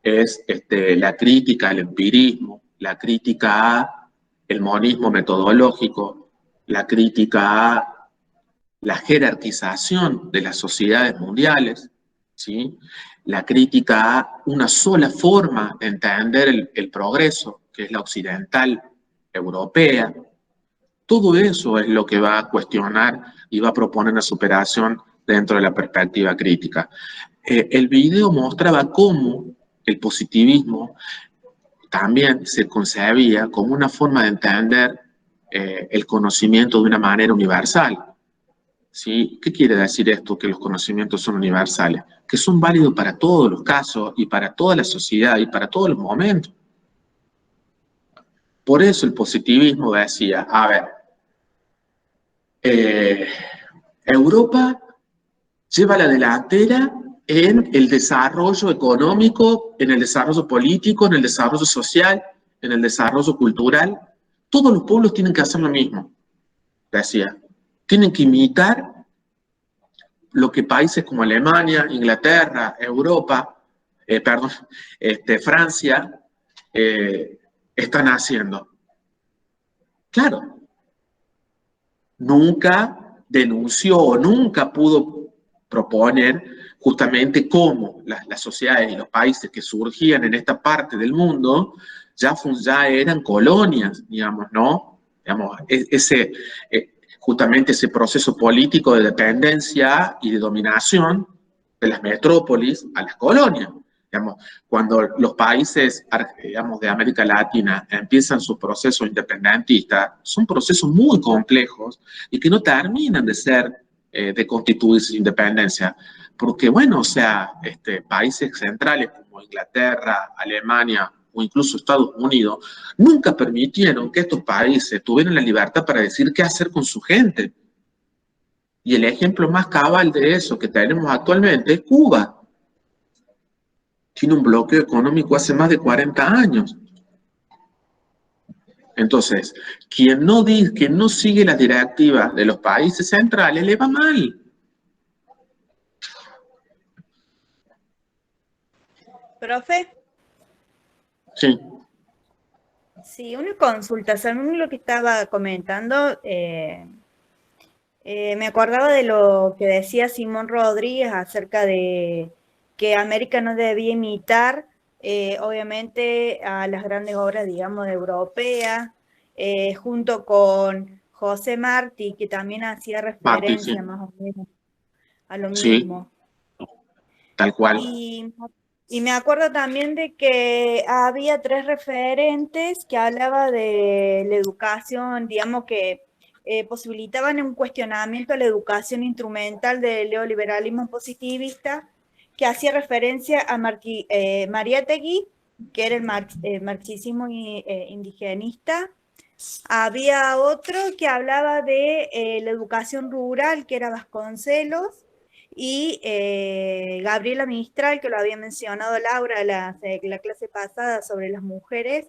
es la crítica al empirismo, la crítica al monismo metodológico, la crítica a la jerarquización de las sociedades mundiales, ¿sí? La crítica a una sola forma de entender el progreso, que es la occidental europea. Todo eso es lo que va a cuestionar y va a proponer una superación dentro de la perspectiva crítica. El video mostraba cómo el positivismo también se concebía como una forma de entender el conocimiento de una manera universal. ¿Sí? ¿Qué quiere decir esto? Que los conocimientos son universales, que son válidos para todos los casos y para toda la sociedad y para todos los momentos. Por eso el positivismo decía, a ver, Europa lleva la delantera en el desarrollo económico, en el desarrollo político, en el desarrollo social, en el desarrollo cultural. Todos los pueblos tienen que hacer lo mismo, decía. Tienen que imitar lo que países como Alemania, Inglaterra, Europa, Francia, están haciendo. Claro, nunca denunció o nunca pudo proponer justamente cómo las sociedades y los países que surgían en esta parte del mundo ya eran colonias, digamos, ¿no? Digamos, justamente ese proceso político de dependencia y de dominación de las metrópolis a las colonias. Digamos, cuando los países, digamos, de América Latina empiezan su proceso independentista, son procesos muy complejos y que no terminan de ser, de constituirse independencia. Porque, bueno, o sea, países centrales como Inglaterra, Alemania o incluso Estados Unidos, nunca permitieron que estos países tuvieran la libertad para decir qué hacer con su gente. Y el ejemplo más cabal de eso que tenemos actualmente es Cuba. Tiene un bloqueo económico hace más de 40 años. Entonces, quien no sigue las directivas de los países centrales le va mal. Profe, Sí, sí, una consulta, según lo que estaba comentando, me acordaba de lo que decía Simón Rodríguez acerca de que América no debía imitar, obviamente, a las grandes obras, digamos, europeas, junto con José Martí, que también hacía Martí, sí, referencia más o menos a lo sí, mismo. tal cual. Y me acuerdo también de que había 3 referentes que hablaba de la educación, digamos que posibilitaban un cuestionamiento a la educación instrumental del neoliberalismo positivista, que hacía referencia a Mariátegui, que era el marxismo indigenista. Había otro que hablaba de la educación rural, que era Vasconcelos, y Gabriela Mistral, que lo había mencionado Laura la clase pasada sobre las mujeres,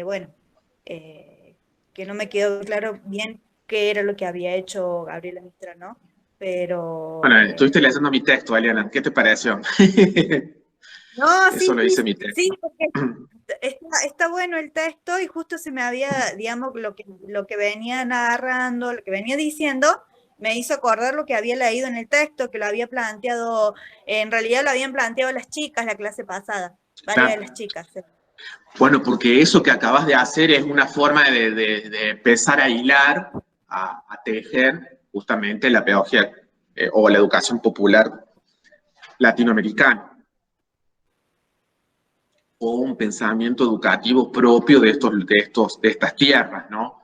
bueno, que no me quedó claro bien qué era lo que había hecho Gabriela Mistral, ¿no? Pero... Bueno, estuviste leyendo mi texto, Eliana. ¿Qué te pareció? no, Eso sí, lo sí, dice mi sí, texto. porque está bueno el texto y justo se me había, digamos, lo que venía narrando, lo que venía diciendo, me hizo acordar lo que había leído en el texto, que lo había planteado, en realidad lo habían planteado las chicas la clase pasada, varias de Claro. las chicas. Sí. Bueno, porque eso que acabas de hacer es una forma de empezar a hilar, a tejer justamente la pedagogía o la educación popular latinoamericana, o un pensamiento educativo propio de estas tierras, ¿no?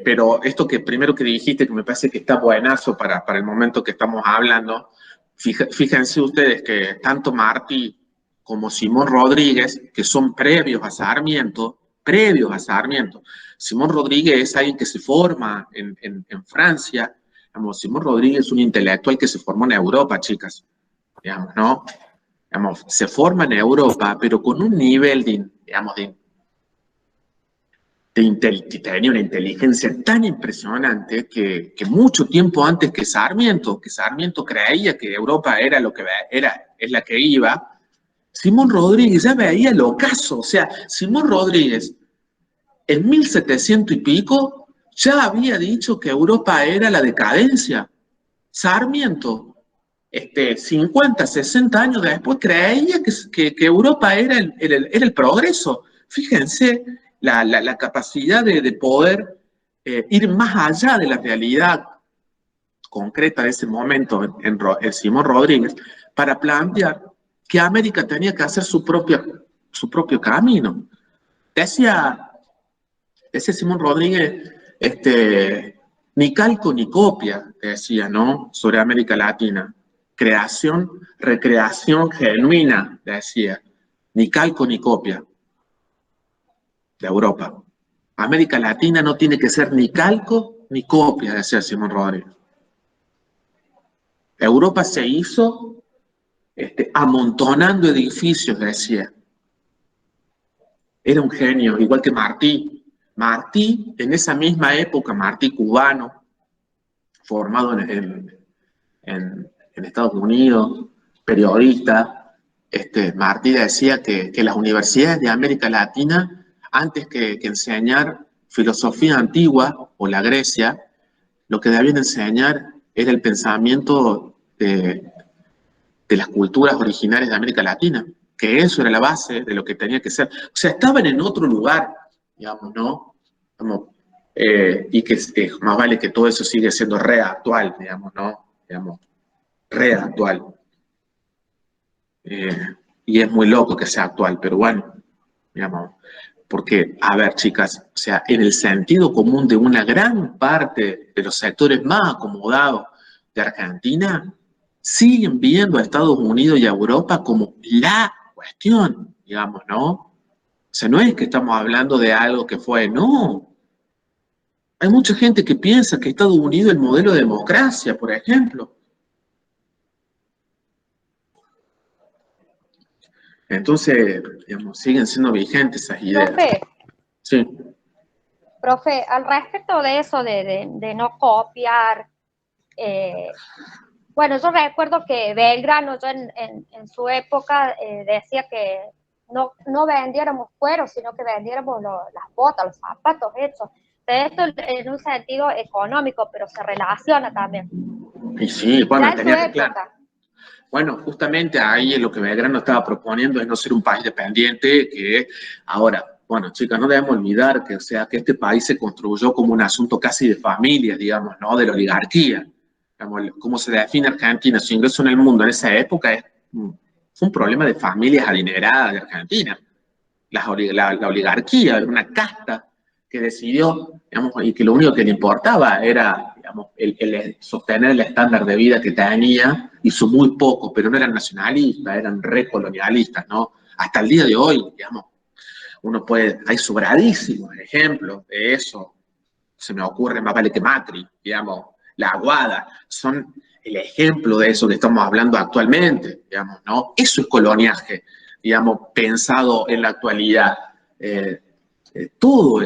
Pero esto que primero que dijiste, que me parece que está buenazo para el momento que estamos hablando, fíjense ustedes que tanto Martí como Simón Rodríguez, que son previos a Sarmiento, Simón Rodríguez es alguien que se forma en Francia, digamos, Simón Rodríguez es un intelectual que se formó en Europa, chicas, digamos, ¿no? Digamos, se forma en Europa, pero con un nivel digamos, tenía una inteligencia tan impresionante que mucho tiempo antes que Sarmiento creía que Europa era lo que es la que iba, Simón Rodríguez ya veía el ocaso. O sea, Simón Rodríguez en 1700 y pico ya había dicho que Europa era la decadencia. Sarmiento, 50, 60 años después, creía que Europa era el progreso. Fíjense la capacidad de poder ir más allá de la realidad concreta de ese momento en Simón Rodríguez para plantear que América tenía que hacer su propio camino. Decía Simón Rodríguez, ni calco ni copia, decía, ¿no? Sobre América Latina. Creación, recreación genuina, decía. Ni calco ni copia de Europa. América Latina no tiene que ser ni calco ni copia, decía Simón Rodríguez. Europa se hizo amontonando edificios, decía. Era un genio, igual que Martí. Martí, en esa misma época, Martí cubano, formado en Estados Unidos, periodista, Martí decía que las universidades de América Latina, antes que enseñar filosofía antigua o la Grecia, lo que debían enseñar era el pensamiento de las culturas originarias de América Latina, que eso era la base de lo que tenía que ser. O sea, estaban en otro lugar, digamos, ¿no? Y que más vale que todo eso sigue siendo reactual, digamos, ¿no? Digamos, reactual. Y es muy loco que sea actual, pero bueno, digamos, porque, a ver, chicas, o sea, en el sentido común de una gran parte de los sectores más acomodados de Argentina, siguen viendo a Estados Unidos y a Europa como la cuestión, digamos, ¿no? O sea, no es que estamos hablando de algo que fue, no. Hay mucha gente que piensa que Estados Unidos es el modelo de democracia, por ejemplo. Entonces, digamos, siguen siendo vigentes esas ideas. Profe, Sí. profe, al respecto de eso de no copiar, Bueno, yo recuerdo que Belgrano, yo en su época decía que no vendiéramos cuero, sino que vendiéramos las botas, los zapatos hechos. De esto en un sentido económico, pero se relaciona también. Y sí, bueno, Ya en su época. Bueno, justamente ahí lo que Belgrano estaba proponiendo es no ser un país dependiente, que ahora, bueno, chicas, no debemos olvidar que, o sea, que este país se construyó como un asunto casi de familia, digamos, ¿no? De la oligarquía. Digamos, cómo se define Argentina, su ingreso en el mundo en esa época fue un problema de familias adineradas de Argentina. La oligarquía era una casta que decidió, digamos, y que lo único que le importaba era, digamos, el sostener el estándar de vida que tenía, hizo muy poco, pero no eran nacionalistas, eran recolonialistas, ¿no? Hasta el día de hoy, digamos, hay sobradísimos ejemplos de eso. Se me ocurre más vale que Macri, digamos, la Aguada, son el ejemplo de eso que estamos hablando actualmente, digamos, ¿no? Eso es coloniaje, digamos, pensado en la actualidad. Todo,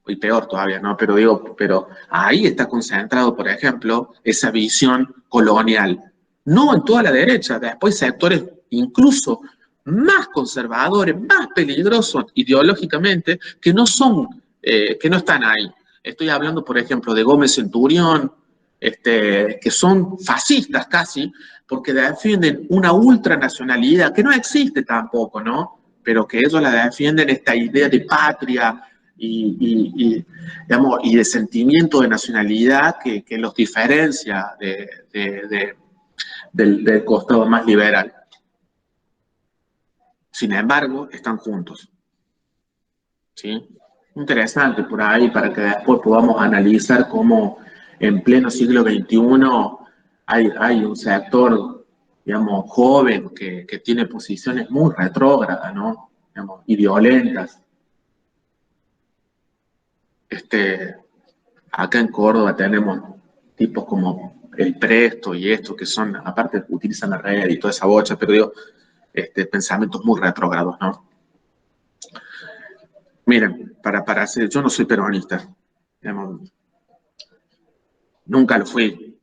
y peor todavía, ¿no? Pero ahí está concentrado, por ejemplo, esa visión colonial. No en toda la derecha, después sectores incluso más conservadores, más peligrosos ideológicamente, que no están ahí. Estoy hablando, por ejemplo, de Gómez Centurión, que son fascistas casi, porque defienden una ultranacionalidad que no existe tampoco, ¿no? Pero que ellos la defienden esta idea de patria digamos, y de sentimiento de nacionalidad que los diferencia del costado más liberal. Sin embargo, están juntos. ¿Sí? Interesante por ahí para que después podamos analizar cómo en pleno siglo XXI hay un sector, digamos, joven que tiene posiciones muy retrógradas, ¿no? Digamos, y violentas. Acá en Córdoba tenemos tipos como el Presto y esto, que son, aparte utilizan la red y toda esa bocha, pero digo, pensamientos muy retrógrados, ¿no? Miren, yo no soy peronista, digamos, nunca lo fui,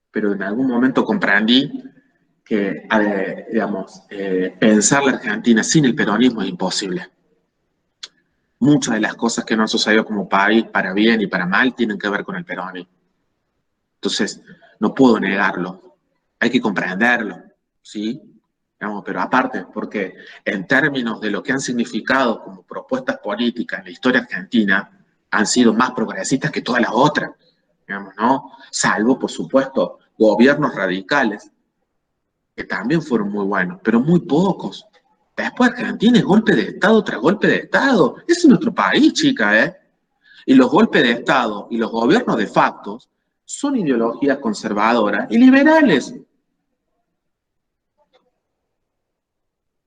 pero en algún momento comprendí que, digamos, pensar la Argentina sin el peronismo es imposible. Muchas de las cosas que nos han sucedido como país, para bien y para mal, tienen que ver con el peronismo. Entonces, no puedo negarlo, hay que comprenderlo, ¿sí? Digamos, pero aparte, porque en términos de lo que han significado como propuestas políticas en la historia argentina, han sido más progresistas que todas las otras, digamos, ¿no? Salvo, por supuesto, gobiernos radicales, que también fueron muy buenos, pero muy pocos. Después Argentina es golpe de Estado tras golpe de Estado. Ese es nuestro país, chica, ¿eh? Y los golpes de Estado y los gobiernos de facto son ideologías conservadoras y liberales.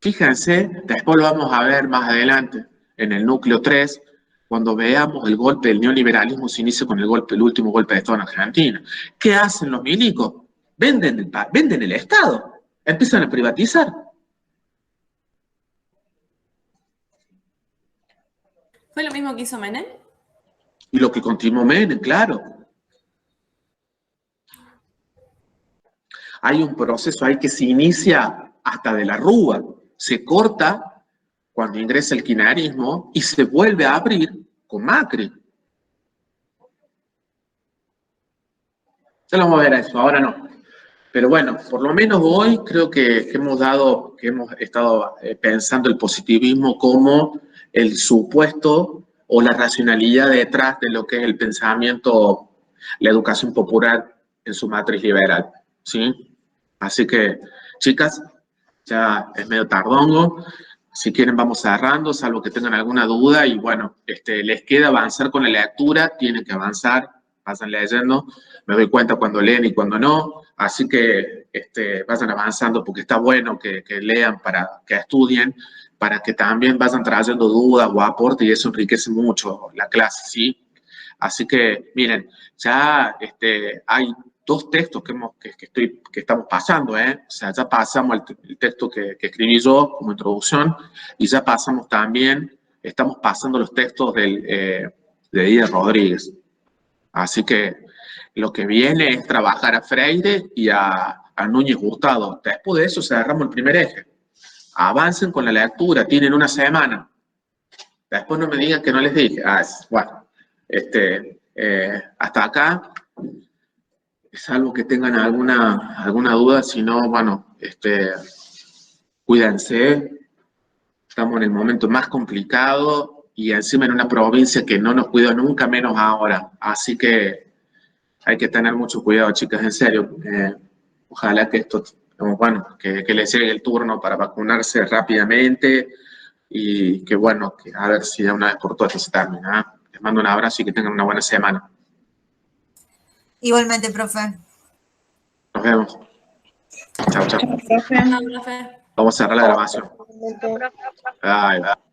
Fíjense, después lo vamos a ver más adelante, en el núcleo 3, cuando veamos el golpe del neoliberalismo se inicia con el último golpe de Estado en Argentina. ¿Qué hacen los milicos? Venden el Estado, empiezan a privatizar. ¿Fue lo mismo que hizo Menem? Y lo que continuó Menem, claro. Hay un proceso ahí que se inicia hasta de la Rúa, se corta cuando ingresa el kirchnerismo y se vuelve a abrir con Macri. Ya lo vamos a ver a eso, ahora no. Pero bueno, por lo menos hoy creo que hemos estado pensando el positivismo como el supuesto o la racionalidad detrás de lo que es el pensamiento, la educación popular en su matriz liberal, ¿sí? Así que, chicas, ya es medio tardongo. Si quieren vamos cerrando, salvo que tengan alguna duda. Y bueno, les queda avanzar con la lectura, tienen que avanzar, pasan leyendo. Me doy cuenta cuando leen y cuando no. Así que vayan avanzando porque está bueno que lean, para que estudien, para que también vayan trayendo dudas o aportes y eso enriquece mucho la clase, ¿sí? Así que, miren, ya hay 2 textos que estamos pasando, ¿eh? O sea, ya pasamos el texto que escribí yo como introducción y ya pasamos también, estamos pasando los textos de Díaz Rodríguez. Así que lo que viene es trabajar a Freire y a Núñez Hurtado. Después de eso cerramos el primer eje. Avancen con la lectura, tienen una semana. Después no me digan que no les dije. Bueno, hasta acá, salvo que tengan alguna duda, si no, bueno, cuídense. Estamos en el momento más complicado y encima en una provincia que no nos cuida nunca, menos ahora. Así que hay que tener mucho cuidado, chicas, en serio. Ojalá que esto, bueno, que les llegue el turno para vacunarse rápidamente y que, bueno, que a ver si de una vez por todas se termina. Les mando un abrazo y que tengan una buena semana. Igualmente, profe. Nos vemos. Chao, chao. Profe. Vamos a cerrar la grabación. Bye, bye.